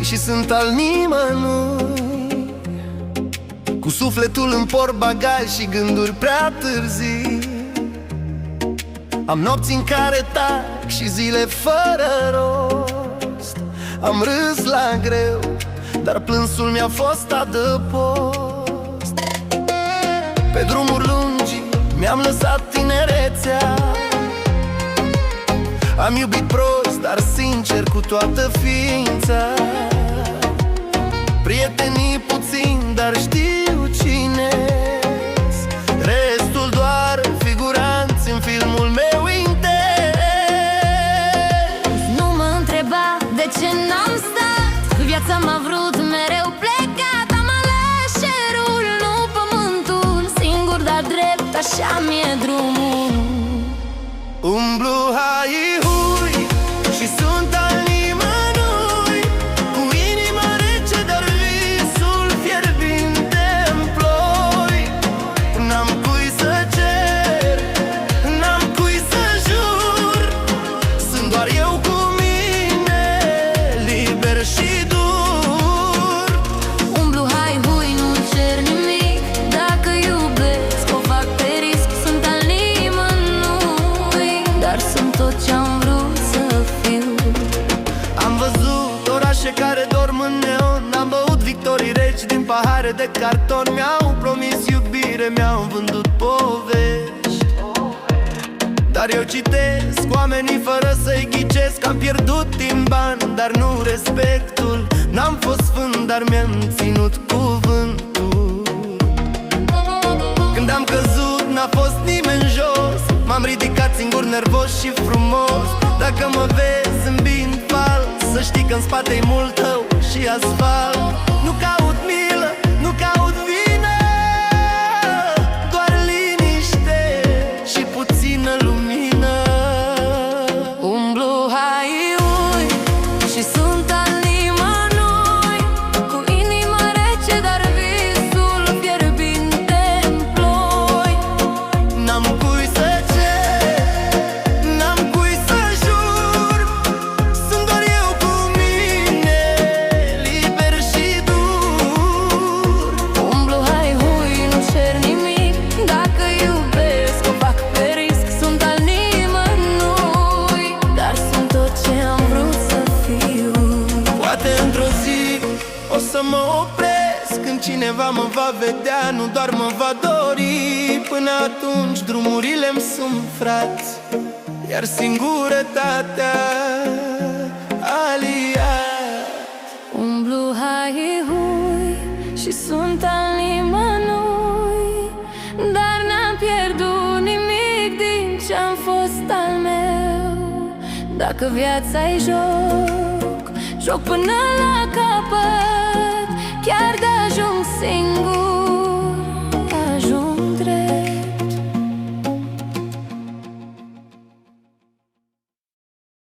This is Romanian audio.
și sunt al nimănui, cu sufletul în portbagaj și gânduri prea târzii. Am nopți în care tac și zile fără rost. Am râs la greu, dar plânsul mi-a fost adăpost. Pe drumuri lungi mi-am lăsat tinerețea. Am iubit prost, dar sincer cu toată ființa. Prietenii puțini, dar știu cine-s. Restul doar figuranți în filmul meu intens. Nu mă întreba de ce n-am stat. Viața m-a vrut mereu plecat. Am ales cerul, nu pământul. Singur, dar drept, așa mi-e drumul. Umblu hai-hui și sunt al nimănui, cu inima rece, dar visul fierbinte-mi ploi. N-am cui să cer, n-am cui să jur. Sunt doar eu cu mine, liber și dur. Umblu hai-hui, nu cer nimic. Dacă iubesc, o fac pe risc. Sunt al nimănui, dar sunt tot ce-am vrut să fiu. Am văzut orașe care dorm în neon. Am băut victorii reci din pahare de carton. Mi-au promis iubire, mi-au vândut povești. Dar eu citesc oamenii fără să-i ghicesc. Am pierdut timp, bani, dar nu respectul. N-am fost sfânt, dar mi-am ținut cuvântul. Când am căzut, n-a fost nimeni jos. M-am ridicat singur, nervos și frumos. Dacă mă vezi zâmbind fals, să știi că în spate-i mult tău și asfalt. Nu caut milă, nu caut vină, doar liniște și puțină lumină. Umblu hai-hui și sunt al nimănui, cu inima rece, dar visul fierbinte-mi ploi. N-am cui să cer, n-am cui să jur. Sunt doar eu cu mine, liber și dur. Umblu hai-hui, nu cer nimic. Dacă iubesc, o fac pe risc. Sunt al nimănui, dar sunt tot ce am vrut să fiu. Poate într-o zi o să mă opresc, când cineva mă va vedea, nu doar mă va dori. Până atunci drumurile-mi sunt frați, iar singurătatea aliat. Umblu hai-hui și sunt al nimănui, dar n-am pierdut nimic din ce-am fost al meu. Dacă viața-i joc, joc până la capăt.